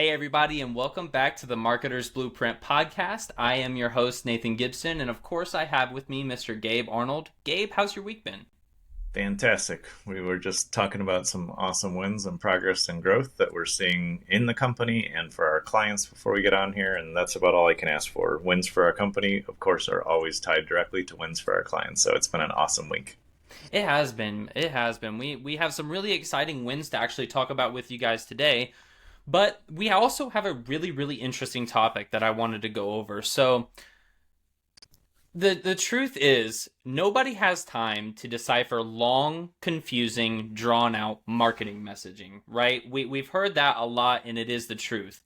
Hey, everybody, and welcome back to the Marketer's Blueprint podcast. I am your host, Nathan Gibson, and of course, I have with me Mr. Gabe Arnold. Gabe, how's your week been? Fantastic. We were just talking about some awesome wins and progress and growth that we're seeing in the company and for our clients before we get on here. And that's about all I can ask for. Wins for our company, of course, are always tied directly to wins for our clients. So it's been an awesome week. It has been. It has been. We have some really exciting wins to actually talk about with you guys today, but we also have a really interesting topic that I wanted to go over. So, the truth is, nobody has time to decipher long, confusing, drawn out marketing messaging, right? We've heard that a lot, and it is the truth.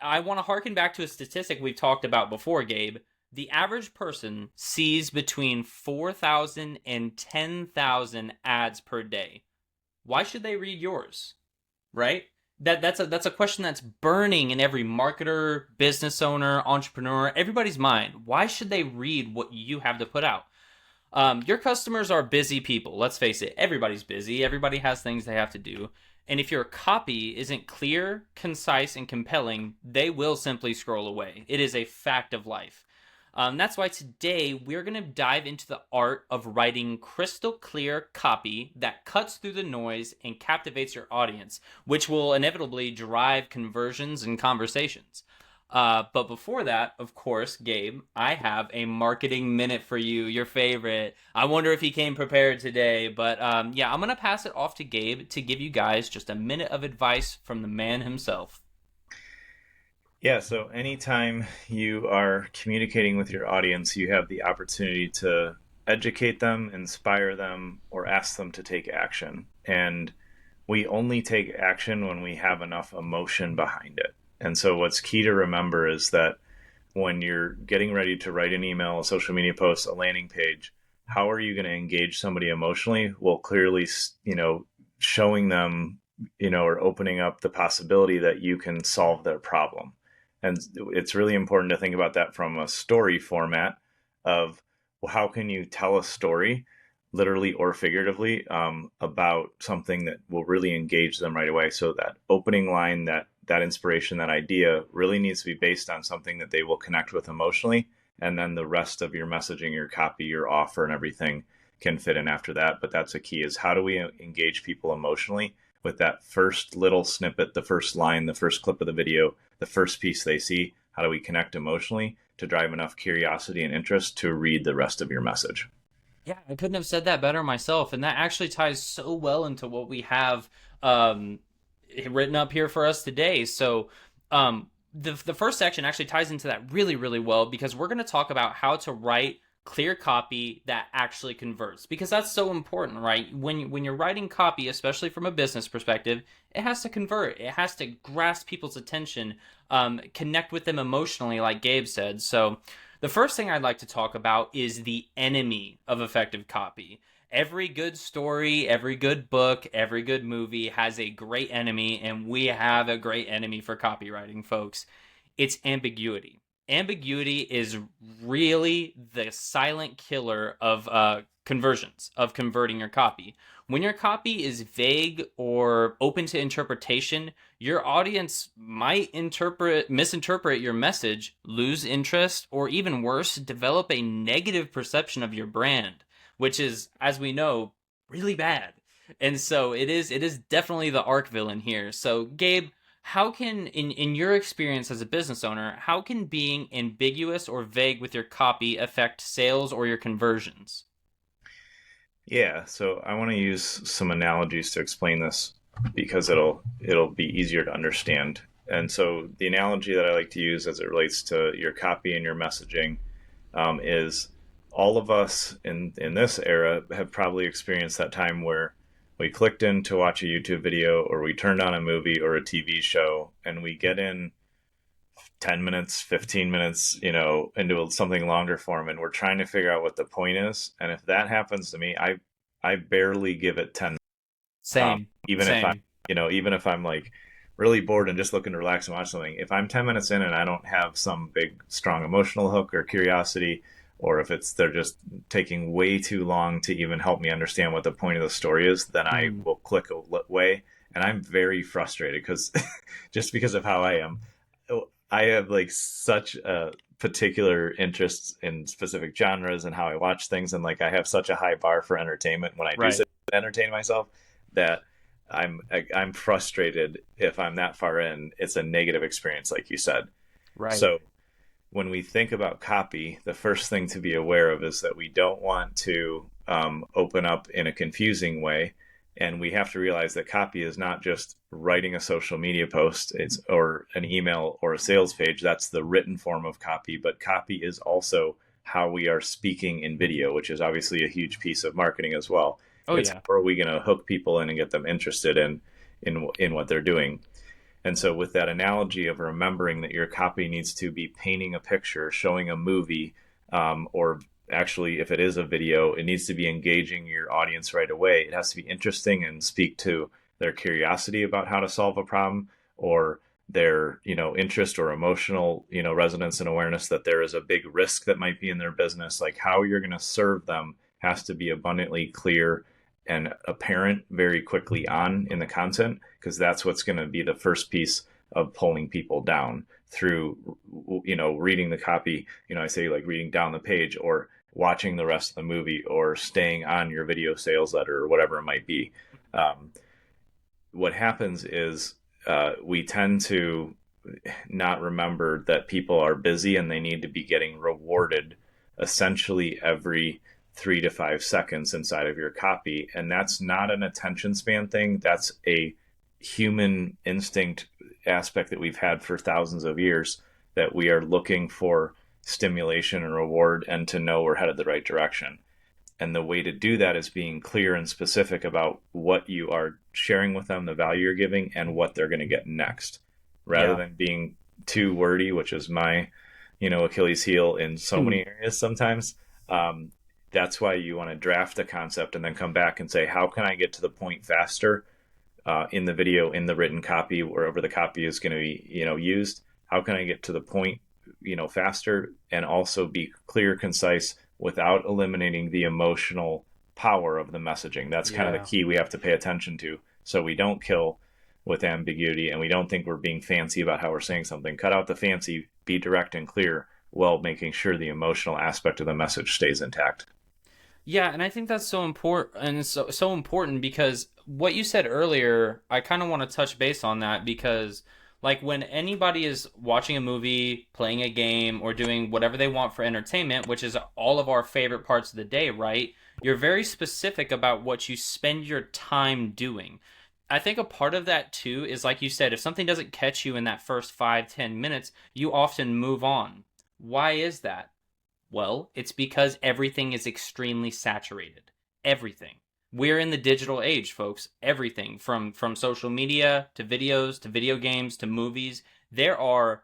I want to harken back to a statistic we've talked about before, Gabe. The average person sees between 4,000 and 10,000 ads per day. Why should they read yours? Right? That's a question that's burning in every marketer, business owner, entrepreneur, everybody's mind. Why should they read what you have to put out? Your customers are busy people. Let's face it. Everybody's busy. Everybody has things they have to do. And if your copy isn't clear, concise, and compelling, they will simply scroll away. It is a fact of life. That's why today we're going to dive into the art of writing crystal clear copy that cuts through the noise and captivates your audience, which will inevitably drive conversions and conversations. But before that, of course, Gabe, I have a marketing minute for you, your favorite. I wonder if he came prepared today, but yeah, I'm going to pass it off to Gabe to give you guys just a minute of advice from the man himself. Yeah, so anytime you are communicating with your audience, you have the opportunity to educate them, inspire them, or ask them to take action. And we only take action when we have enough emotion behind it. And so, what's key to remember is that when you're getting ready to write an email, a social media post, a landing page, how are you going to engage somebody emotionally? Well, clearly, showing them, or opening up the possibility that you can solve their problem. And it's really important to think about that from a story format of, well, how can you tell a story, literally or figuratively, about something that will really engage them right away. So that opening line, that inspiration, that idea really needs to be based on something that they will connect with emotionally. And then the rest of your messaging, your copy, your offer, and everything can fit in after that. But that's a key, is how do we engage people emotionally with that first little snippet, the first line, the first clip of the video, the first piece they see? How do we connect emotionally to drive enough curiosity and interest to read the rest of your message? Yeah, I couldn't have said that better myself, and that actually ties so well into what we have um, written up here for us today. So, the first section actually ties into that really well because we're going to talk about how to write clear copy that actually converts, because that's so important, right? When you're writing copy, especially from a business perspective, it has to convert. It has to grasp people's attention, connect with them emotionally, like Gabe said. So the first thing I'd like to talk about is the enemy of effective copy. Every good story, every good book, every good movie has a great enemy, and we have a great enemy for copywriting, folks. It's ambiguity. Ambiguity is really the silent killer of conversions, of converting your copy. When your copy is vague or open to interpretation, your audience might misinterpret your message, lose interest, or even worse, develop a negative perception of your brand, which is, as we know, really bad. And so it is definitely the arc villain here. So Gabe, how can, in your experience as a business owner, how can being ambiguous or vague with your copy affect sales or your conversions? Yeah, so I want to use some analogies to explain this because it'll be easier to understand. And so the analogy that I like to use as it relates to your copy and your messaging, is all of us in this era have probably experienced that time where we clicked in to watch a YouTube video, or we turned on a movie or a TV show, and we get in 10 minutes, 15 minutes, into something longer form, and we're trying to figure out what the point is. And if that happens to me, I barely give it 10. Same, Even if I'm, same. even if I'm like really bored and just looking to relax and watch something, if I'm 10 minutes in and I don't have some big, strong emotional hook or curiosity, or if they're just taking way too long to even help me understand what the point of the story is, then I Mm. will click away And I'm very frustrated because just because of how I am. I have like such a particular interest in specific genres and how I watch things, and like I have such a high bar for entertainment when I do Right. sit and entertain myself that I'm frustrated if I'm that far in. It's a negative experience, like you said. Right. So when we think about copy, the first thing to be aware of is that we don't want to open up in a confusing way. And we have to realize that copy is not just writing a social media post, it's or an email or a sales page. That's the written form of copy. But copy is also how we are speaking in video, which is obviously a huge piece of marketing as well. Oh It's yeah. how are we going to hook people in and get them interested in what they're doing. And so, with that analogy of remembering that your copy needs to be painting a picture, showing a movie, or actually, if it is a video, it needs to be engaging your audience right away. It has to be interesting and speak to their curiosity about how to solve a problem, or their interest or emotional resonance and awareness that there is a big risk that might be in their business. Like how you're going to serve them has to be abundantly clear and apparent very quickly on in the content, because that's what's going to be the first piece of pulling people down through reading the copy. I say like reading down the page or watching the rest of the movie or staying on your video sales letter or whatever it might be. um, what happens is we tend to not remember that people are busy and they need to be getting rewarded essentially every 3 to 5 seconds inside of your copy. And that's not an attention span thing. That's a human instinct aspect that we've had for thousands of years, that we are looking for stimulation and reward and to know we're headed the right direction. And the way to do that is being clear and specific about what you are sharing with them, the value you're giving, and what they're going to get next, rather Yeah. than being too wordy, which is my, Achilles heel in so many areas sometimes. Um, that's why you want to draft a concept and then come back and say, how can I get to the point faster in the video, in the written copy, wherever the copy is going to be, used? How can I get to the point, faster and also be clear, concise, without eliminating the emotional power of the messaging? That's kind of the Yeah. key we have to pay attention to, so we don't kill with ambiguity and we don't think we're being fancy about how we're saying something. Cut out the fancy, be direct and clear, while making sure the emotional aspect of the message stays intact. Yeah, and I think that's so important, and so important because what you said earlier, I kind of want to touch base on that because like when anybody is watching a movie, playing a game, or doing whatever they want for entertainment, which is all of our favorite parts of the day, right? You're very specific about what you spend your time doing. I think a part of that too is like you said, if something doesn't catch you in that first 5, 10 minutes, you often move on. Why is that? Well, it's because everything is extremely saturated. Everything. We're in the digital age, folks. Everything from social media to videos to video games to movies. There are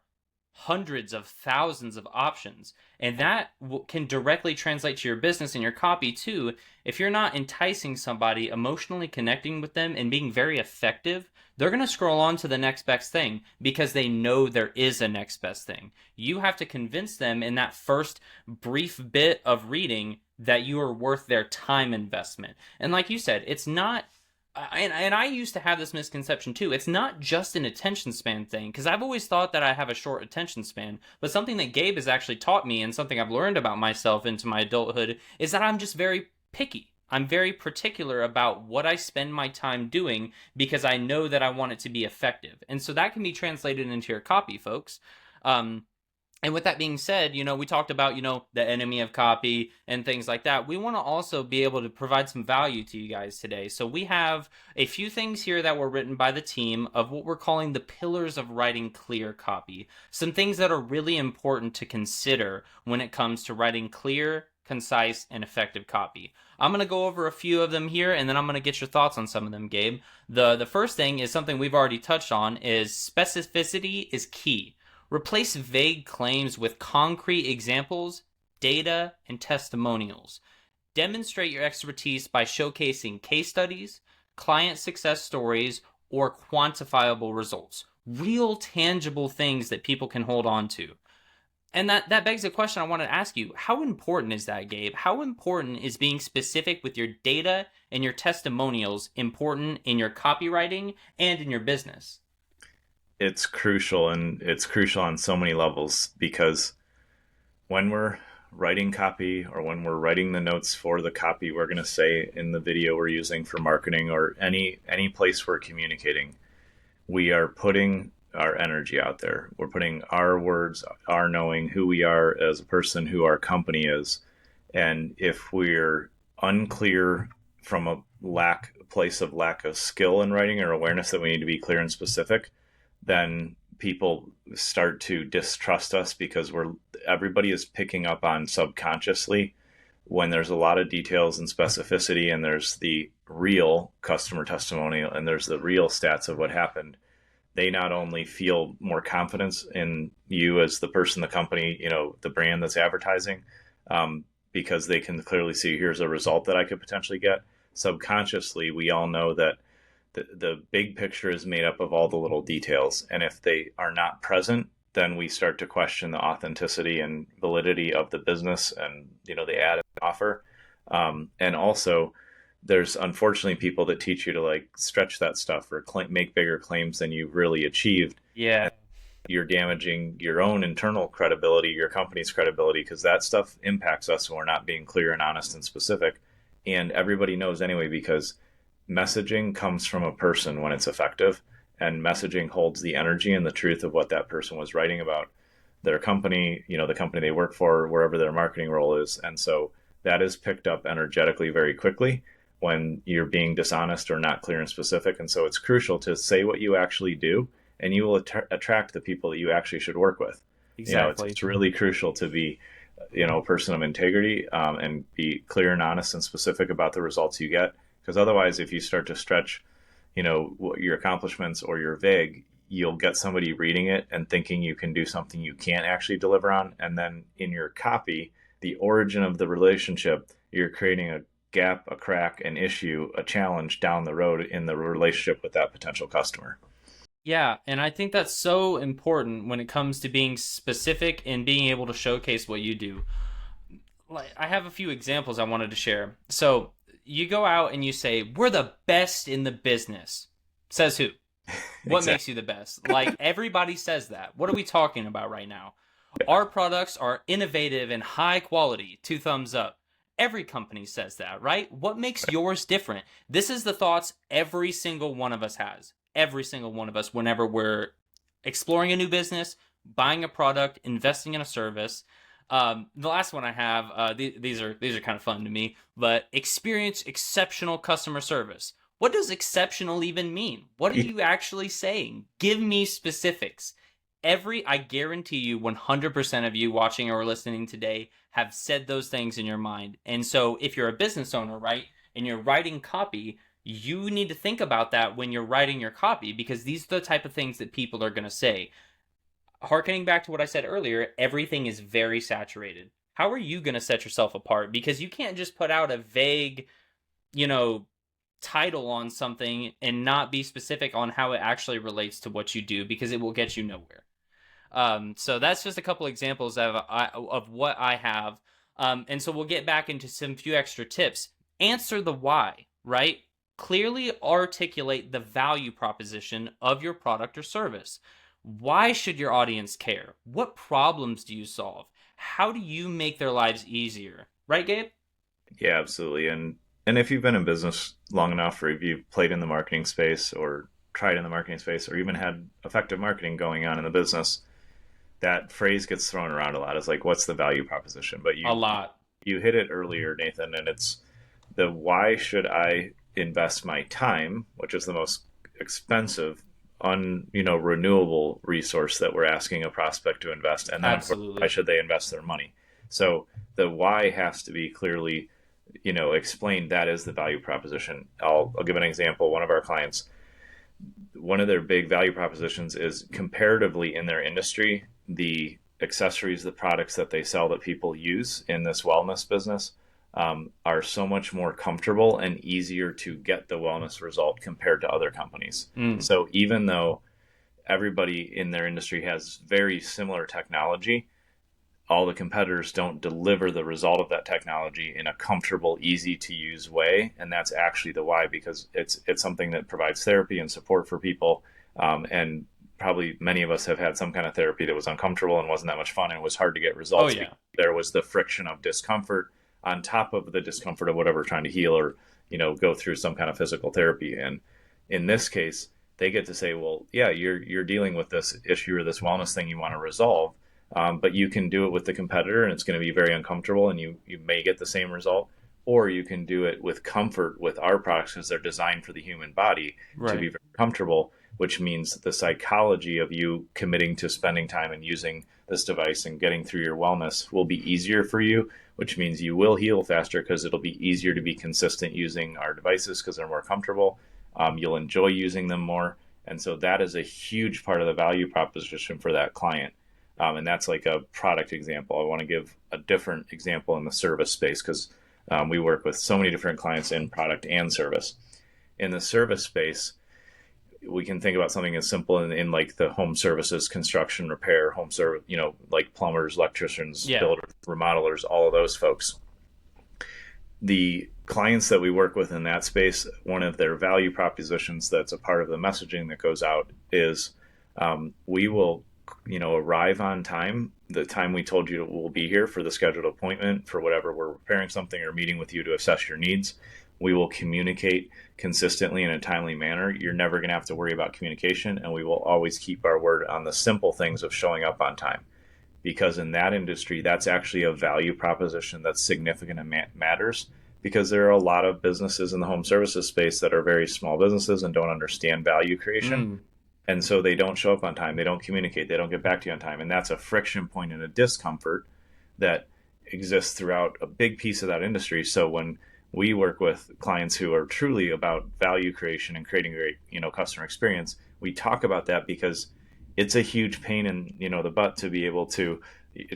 hundreds of thousands of options, and that can directly translate to your business and your copy too. If you're not enticing somebody, emotionally connecting with them and being very effective, they're going to scroll on to the next best thing because they know there is a next best thing. You have to convince them in that first brief bit of reading that you are worth their time investment. And like you said, it's not, and I used to have this misconception too. It's not just an attention span thing, because I've always thought that I have a short attention span. But something that Gabe has actually taught me, and something I've learned about myself into my adulthood, is that I'm just very picky. I'm very particular about what I spend my time doing because I know that I want it to be effective. And so that can be translated into your copy, folks. Um, and with that being said, we talked about, the enemy of copy and things like that. We want to also be able to provide some value to you guys today. So we have a few things here that were written by the team of what we're calling the pillars of writing clear copy. Some things that are really important to consider when it comes to writing clear, concise, and effective copy. I'm going to go over a few of them here, and then I'm going to get your thoughts on some of them, Gabe. The first thing is something we've already touched on, is specificity is key. Replace vague claims with concrete examples, data, and testimonials. Demonstrate your expertise by showcasing case studies, client success stories, or quantifiable results. Real tangible things that people can hold on to. And that begs a question I want to ask you. How important is that, Gabe? How important is being specific with your data and your testimonials important in your copywriting and in your business? It's crucial, and it's crucial on so many levels, because when we're writing copy, or when we're writing the notes for the copy we're going to say in the video we're using for marketing, or any place we're communicating, we are putting our energy out there. We're putting our words, our knowing who we are as a person, who our company is. And if we're unclear from a place of lack of skill in writing, or awareness that we need to be clear and specific, then people start to distrust us, because everybody is picking up on subconsciously when there's a lot of details and specificity, and there's the real customer testimonial, and there's the real stats of what happened. They not only feel more confidence in you as the person, the company, the brand that's advertising, because they can clearly see, here's a result that I could potentially get. Subconsciously, we all know that the big picture is made up of all the little details. And if they are not present, then we start to question the authenticity and validity of the business and, the ad and offer. And also, there's unfortunately people that teach you to like stretch that stuff, or make bigger claims than you've really achieved. Yeah. You're damaging your own internal credibility, your company's credibility, because that stuff impacts us when we're not being clear and honest and specific. And everybody knows anyway, because messaging comes from a person when it's effective, and messaging holds the energy and the truth of what that person was writing about their company, the company they work for, wherever their marketing role is. And so that is picked up energetically very quickly when you're being dishonest or not clear and specific. And so it's crucial to say what you actually do, and you will attract the people that you actually should work with. Exactly. It's really crucial to be, a person of integrity, and be clear and honest and specific about the results you get. Because otherwise, if you start to stretch, your accomplishments, or you're vague, you'll get somebody reading it and thinking you can do something you can't actually deliver on. And then in your copy, the origin of the relationship, you're creating a gap, a crack, an issue, a challenge down the road in the relationship with that potential customer. Yeah, and I think that's so important when it comes to being specific and being able to showcase what you do. Like, I have a few examples I wanted to share. So you go out and you say, we're the best in the business. Says who? What Exactly. makes you the best? Like, everybody says that. What are we talking about right now? Our products are innovative and high quality. 2 thumbs up. Every company says that, right? What makes yours different? This is the thoughts every single one of us has. Every single one of us, whenever we're exploring a new business, buying a product, investing in a service. The last one I have, these are kind of fun to me, but experience exceptional customer service. What does exceptional even mean? What are you actually saying? Give me specifics. I guarantee you 100% of you watching or listening today have said those things in your mind. And so if you're a business owner, right, and you're writing copy, you need to think about that when you're writing your copy, because these are the type of things that people are going to say. Harkening back to what I said earlier, everything is very saturated. How are you going to set yourself apart? Because you can't just put out a vague, you know, title on something and not be specific on how it actually relates to what you do, because it will get you nowhere. So that's just a couple examples of what I have. And so we'll get back into some few extra tips. Answer the why, right? Clearly articulate the value proposition of your product or service. Why should your audience care? What problems do you solve? How do you make their lives easier? Right, Gabe? Yeah, absolutely. And if you've been in business long enough, or if you've played in the marketing space, or tried in the marketing space, or even had effective marketing going on in the business, that phrase gets thrown around a lot. It's like, what's the value proposition? But A you lot. you hit it earlier, Nathan, and it's the why should I invest my time, which is the most expensive, renewable resource that we're asking a prospect to invest, and then of course, why Absolutely. should they invest their money? So the why has to be clearly, explained. That is the value proposition. I'll give an example. One of our clients, one of their big value propositions is, comparatively in their industry, the accessories, the products that they sell that people use in this wellness business, are so much more comfortable and easier to get the wellness result compared to other companies. Mm. So even though everybody in their industry has very similar technology, all the competitors don't deliver the result of that technology in a comfortable, easy to use way. And that's actually the why, because it's something that provides therapy and support for people. And probably many of us have had some kind of therapy that was uncomfortable and wasn't that much fun and it was hard to get Oh results yeah. because there was the friction of discomfort on top of the discomfort of whatever we're trying to heal or, go through some kind of physical therapy. And in this case, they get to say, well, yeah, you're dealing with this issue or this wellness thing you want to resolve, but you can do it with the competitor, and it's going to be very uncomfortable, and you may get the same result, or you can do it with comfort with our products because they're designed for the human body to be Right. very comfortable, which means the psychology of you committing to spending time and using this device and getting through your wellness will be easier for you, which means you will heal faster because it'll be easier to be consistent using our devices because they're more comfortable. You'll enjoy using them more. And so that is a huge part of the value proposition for that client. And that's like a product example. I want to give a different example in the service space because we work with so many different clients in product and service. In the service space, we can think about something as simple in like the home services, construction, repair, home service, like plumbers, electricians, Yeah. builders, remodelers, all of those folks. The clients that we work with in that space, one of their value propositions that's a part of the messaging that goes out is we will, arrive on time, the time we told you we'll be here for the scheduled appointment for whatever we're repairing something or meeting with you to assess your needs. We will communicate consistently in a timely manner. You're never going to have to worry about communication, and we will always keep our word on the simple things of showing up on time because in that industry, that's actually a value proposition that's significant and matters because there are a lot of businesses in the home services space that are very small businesses and don't understand value creation. Mm. And so they don't show up on time. They don't communicate. They don't get back to you on time. And that's a friction point and a discomfort that exists throughout a big piece of that industry. So when we work with clients who are truly about value creation and creating a great, customer experience, we talk about that because it's a huge pain in the butt to be able to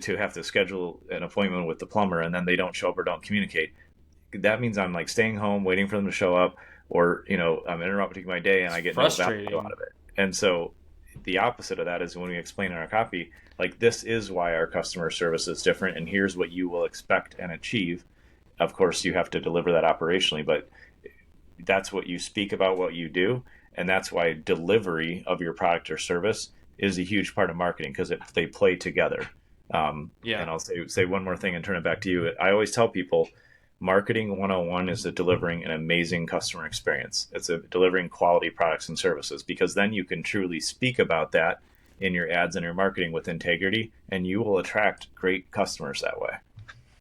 have to schedule an appointment with the plumber and then they don't show up or don't communicate. That means I'm like staying home waiting for them to show up, or I'm interrupting my day and It's I get no value out frustrating. of it. And so the opposite of that is when we explain in our copy, like this is why our customer service is different and here's what you will expect and achieve. Of course you have to deliver that operationally, but that's what you speak about, what you do, and that's why delivery of your product or service is a huge part of marketing because they play together. Yeah. And I'll say one more thing and turn it back to you. I always tell people marketing 101 is delivering an amazing customer experience. It's delivering quality products and services because then you can truly speak about that in your ads and your marketing with integrity and you will attract great customers that way.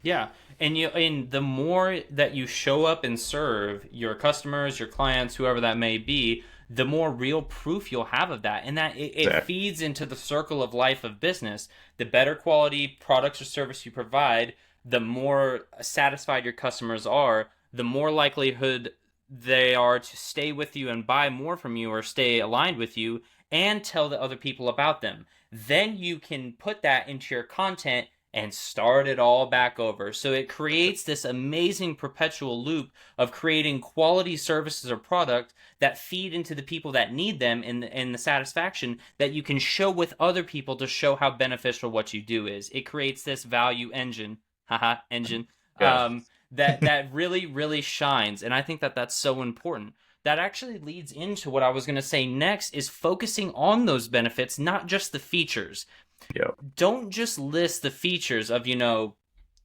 Yeah. And the more that you show up and serve your customers, your clients, whoever that may be, the more real proof you'll have of that. And that it Exactly. feeds into the circle of life of business. The better quality products or service you provide, the more satisfied your customers are, the more likelihood they are to stay with you and buy more from you or stay aligned with you and tell the other people about them. Then you can put that into your content and start it all back over. So it creates this amazing perpetual loop of creating quality services or product that feed into the people that need them in the satisfaction that you can show with other people to show how beneficial what you do is. It creates this value engine, haha, engine, Yeah. that really, really shines. And I think that that's so important. That actually leads into what I was going to say next is focusing on those benefits, not just the features. Yep. Don't just list the features of,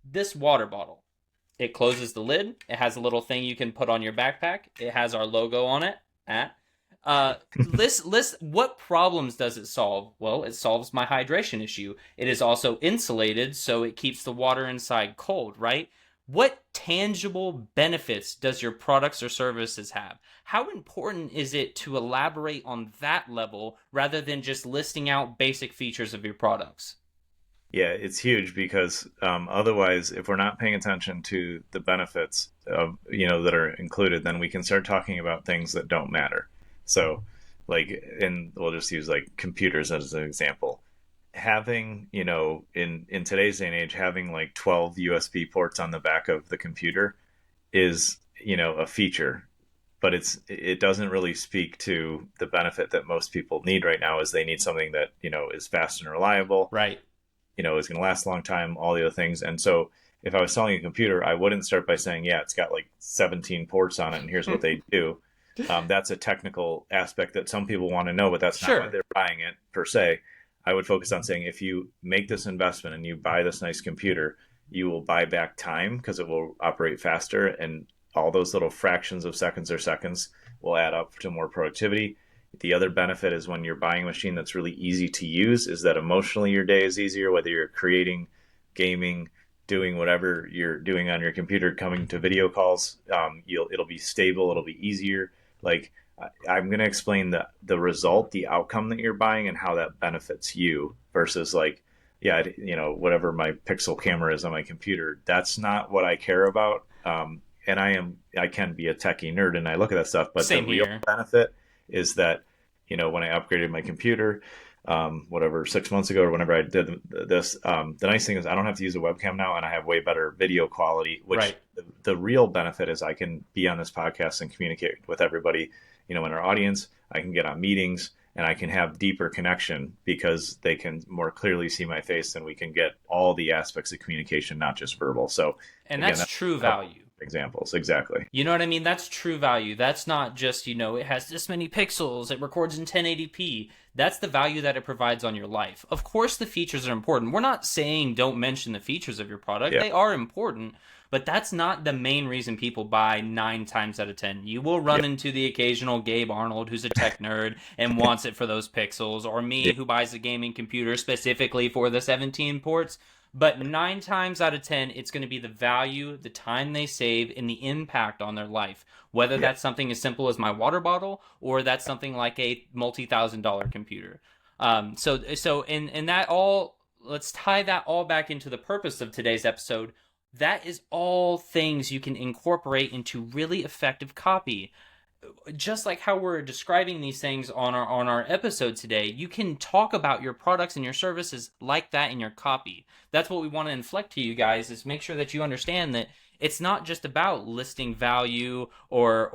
this water bottle. It closes the lid. It has a little thing you can put on your backpack. It has our logo on it. List what problems does it solve? Well, it solves my hydration issue. It is also insulated, so it keeps the water inside cold, right? What tangible benefits does your products or services have? How important is it to elaborate on that level rather than just listing out basic features of your products? Yeah, it's huge because otherwise, if we're not paying attention to the benefits of that are included, then we can start talking about things that don't matter. So, like, and we'll just use like computers as an example. Having in today's day and age, having like 12 USB ports on the back of the computer is a feature, but it doesn't really speak to the benefit that most people need right now. Is they need something that is fast and reliable, Right. is going to last a long time, all the other things. And so if I was selling a computer, I wouldn't start by saying, yeah, it's got like 17 ports on it and here's what they do. That's a technical aspect that some people want to know, but that's not why Sure. they're buying it per se. I would focus on saying, if you make this investment and you buy this nice computer, you will buy back time because it will operate faster, and all those little fractions of seconds will add up to more productivity. The other benefit is when you're buying a machine that's really easy to use, is that emotionally your day is easier, whether you're creating, gaming, doing whatever you're doing on your computer, coming to video calls. It'll be stable, it'll be easier. Like, I'm going to explain the result, the outcome that you're buying, and how that benefits you versus like, yeah, whatever my Pixel camera is on my computer. That's not what I care about. And I can be a techie nerd and I look at that stuff, but the Same real here. benefit is that, when I upgraded my computer, whatever, 6 months ago or whenever I did this, the nice thing is I don't have to use a webcam now, and I have way better video quality, which Right. the real benefit is I can be on this podcast and communicate with everybody, in our audience. I can get on meetings and I can have deeper connection because they can more clearly see my face, and we can get all the aspects of communication, not just verbal. So And again, that's that's true a couple value. examples. Exactly. You know what I mean? That's true value. That's not just, it has this many pixels, it records in 1080p. That's the value that it provides on your life. Of course, the features are important. We're not saying don't mention the features of your product, Yeah. they are important, but that's not the main reason people buy 9 times out of 10. You will Yeah. run into the occasional Gabe Arnold who's a tech nerd and wants it for those pixels, or me Yeah. who buys a gaming computer specifically for the 17 ports. But 9 times out of 10, it's going to be the value, the time they save, and the impact on their life. Whether Yeah. that's something as simple as my water bottle, or that's something like a multi-thousand-dollar computer. And that all, let's tie that all back into the purpose of today's episode. That is all things you can incorporate into really effective copy. Just like how we're describing these things on our episode today, you can talk about your products and your services like that in your copy. That's what we want to inflect to you guys, is make sure that you understand that it's not just about listing value or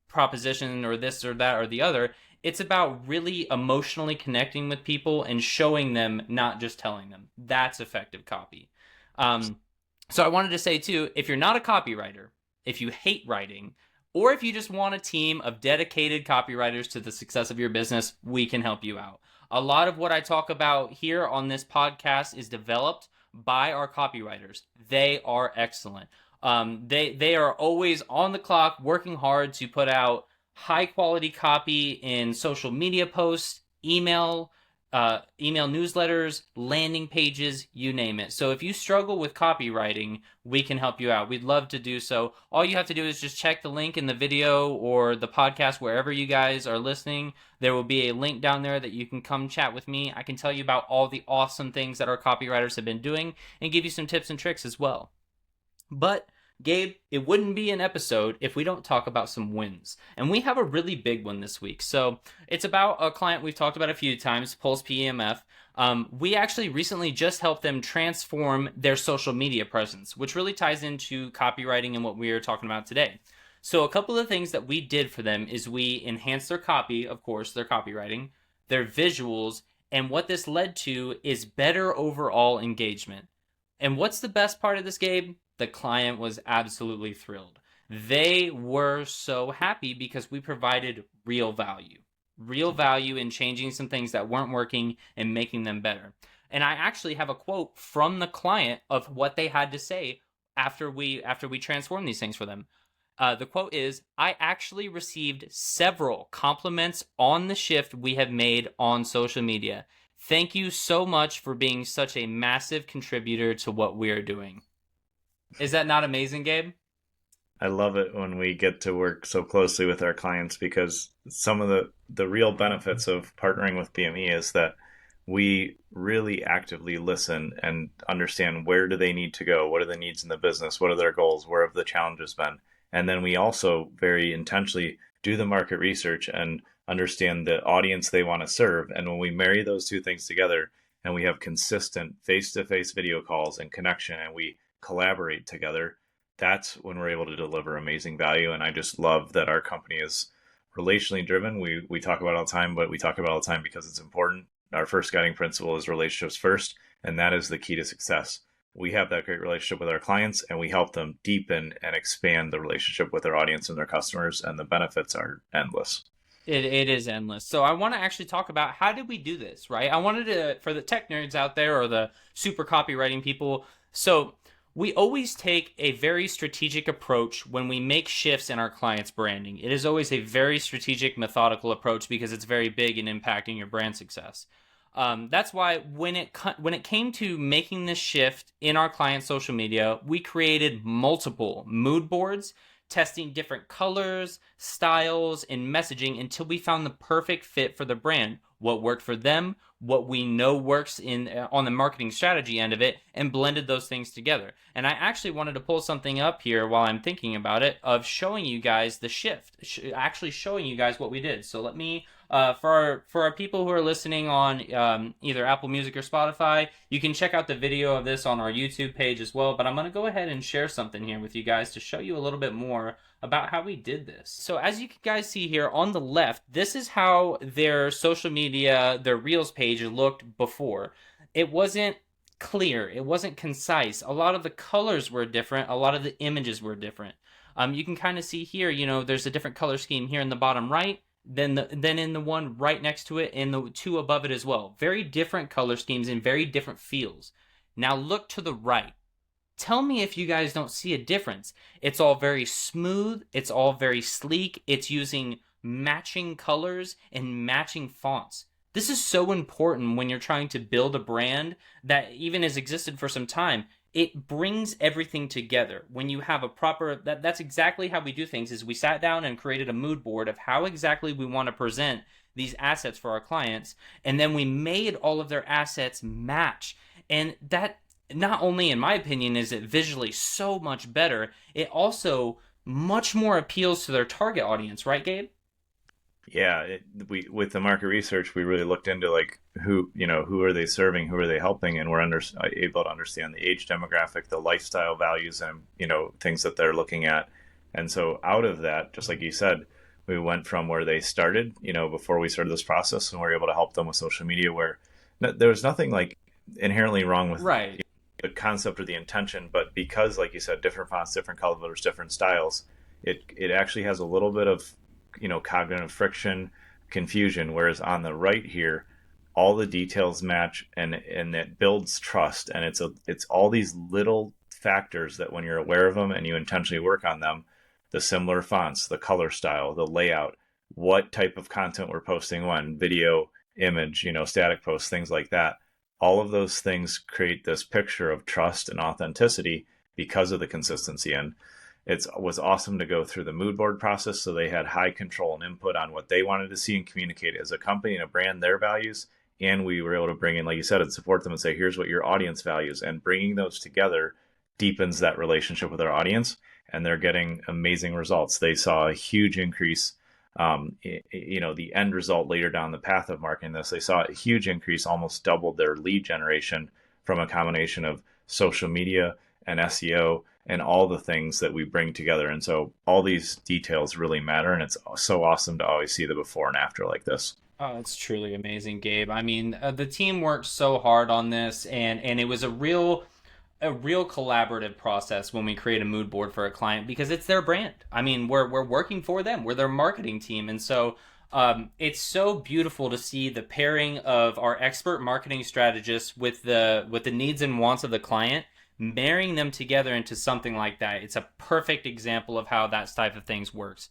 proposition or this or that or the other. It's about really emotionally connecting with people and showing them, not just telling them. That's effective copy. So I wanted to say too, if you're not a copywriter, if you hate writing, or if you just want a team of dedicated copywriters to the success of your business, we can help you out. A lot of what I talk about here on this podcast is developed by our copywriters. They are excellent. They are always on the clock, working hard to put out high quality copy in social media posts, email newsletters, landing pages, you name it. So if you struggle with copywriting, we can help you out. We'd love to do so. All you have to do is just check the link in the video or the podcast wherever you guys are listening. There will be a link down there that you can come chat with me. I can tell you about all the awesome things that our copywriters have been doing and give you some tips and tricks as well. But Gabe, it wouldn't be an episode if we don't talk about some wins. And we have a really big one this week. So it's about a client we've talked about a few times, Pulse PEMF. We actually recently just helped them transform their social media presence, which really ties into copywriting and what we are talking about today. So a couple of things that we did for them is we enhanced their copy, of course, their copywriting, their visuals, and what this led to is better overall engagement. And what's the best part of this, Gabe? The client was absolutely thrilled. They were so happy because we provided real value in changing some things that weren't working and making them better. And I actually have a quote from the client of what they had to say after we transformed these things for them. The quote is, "I actually received several compliments on the shift we have made on social media. Thank you so much for being such a massive contributor to what we're doing." Is that not amazing, Gabe? I love it when we get to work so closely with our clients, because some of the real benefits of partnering with BME is that we really actively listen and understand where do they need to go, what are the needs in the business, what are their goals, where have the challenges been. And then we also very intentionally do the market research and understand the audience they want to serve. And when we marry those two things together and we have consistent face-to-face video calls and connection and we collaborate together, that's when we're able to deliver amazing value. And I just love that our company is relationally driven. We talk about it all the time, but we talk about it all the time because it's important. Our first guiding principle is relationships first. And that is the key to success. We have that great relationship with our clients, and we help them deepen and expand the relationship with their audience and their customers, and the benefits are endless. It is endless. So I want to actually talk about how did we do this, right? I wanted to, for the tech nerds out there or the super copywriting people. So we always take a very strategic approach when we make shifts in our clients' branding. It is always a very strategic, methodical approach because it's very big in impacting your brand success. That's why when it came to making this shift in our client social media, we created multiple mood boards, testing different colors, styles, and messaging until we found the perfect fit for the brand, what worked for them, what we know works in on the marketing strategy end of it, and blended those things together. And I actually wanted to pull something up here while I'm thinking about it of showing you guys the shift, actually showing you guys what we did. So let me for our people who are listening on either Apple Music or Spotify, you can check out the video of this on our YouTube page as well. But I'm going to go ahead and share something here with you guys to show you a little bit more about how we did this. So as you guys see here on the left, this is how their social media, their Reels page looked before. It wasn't clear. It wasn't concise. A lot of the colors were different. A lot of the images were different. You can kind of see here, there's a different color scheme here in the bottom right. Then in the one right next to it and the two above it as well. Very different color schemes and very different feels. Now look to the right. Tell me if you guys don't see a difference. It's all very smooth. It's all very sleek. It's using matching colors and matching fonts. This is so important when you're trying to build a brand that even has existed for some time. It brings everything together. When you have a proper, that's exactly how we do things, is we sat down and created a mood board of how exactly we want to present these assets for our clients. And then we made all of their assets match. And that, not only in my opinion, is it visually so much better, it also much more appeals to their target audience, right, Gabe? Yeah, we with the market research, we really looked into like who are they serving, who are they helping, and we're able to understand the age demographic, the lifestyle values, and things that they're looking at. And so out of that, just like you said, we went from where they started, before we started this process, and we are able to help them with social media, where there was nothing like inherently wrong with Right. the concept or the intention, but because, like you said, different fonts, different colors, different styles, it actually has a little bit of cognitive friction, confusion, whereas on the right here, all the details match, and it builds trust. And it's all these little factors that when you're aware of them and you intentionally work on them, the similar fonts, the color style, the layout, what type of content we're posting when, video, image, static posts, things like that. All of those things create this picture of trust and authenticity because of the consistency. And it was awesome to go through the mood board process, so they had high control and input on what they wanted to see and communicate as a company and a brand, their values. And we were able to bring in, like you said, and support them and say, here's what your audience values. And bringing those together deepens that relationship with our audience, and they're getting amazing results. They saw a huge increase. The end result later down the path of marketing this, they saw a huge increase, almost doubled their lead generation from a combination of social media and SEO and all the things that we bring together. And so all these details really matter, and it's so awesome to always see the before and after like this. Oh, it's truly amazing, Gabe. I mean, the team worked so hard on this, and it was a real collaborative process when we create a mood board for a client because it's their brand. I mean, we're working for them. We're their marketing team, and so it's so beautiful to see the pairing of our expert marketing strategists with the needs and wants of the client, marrying them together into something like that. It's a perfect example of how that type of things works.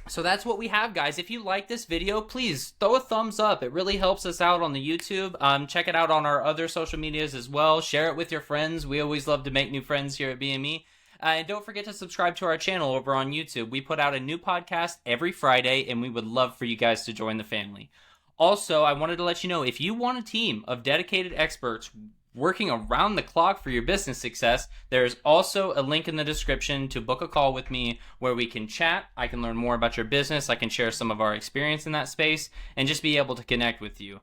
So that's what we have, guys. If you like this video, please throw a thumbs up. It really helps us out on the YouTube. Check it out on our other social medias as well. Share it with your friends. We always love to make new friends here at BME. And don't forget to subscribe to our channel over on YouTube. We put out a new podcast every Friday, and we would love for you guys to join the family. Also, I wanted to let you know, if you want a team of dedicated experts working around the clock for your business success, there's also a link in the description to book a call with me where we can chat. I can learn more about your business. I can share some of our experience in that space and just be able to connect with you.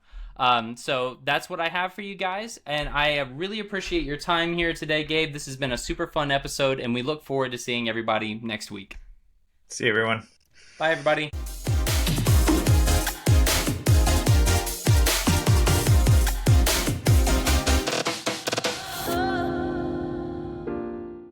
So that's what I have for you guys. And I really appreciate your time here today, Gabe. This has been a super fun episode, and we look forward to seeing everybody next week. See you, everyone. Bye, everybody.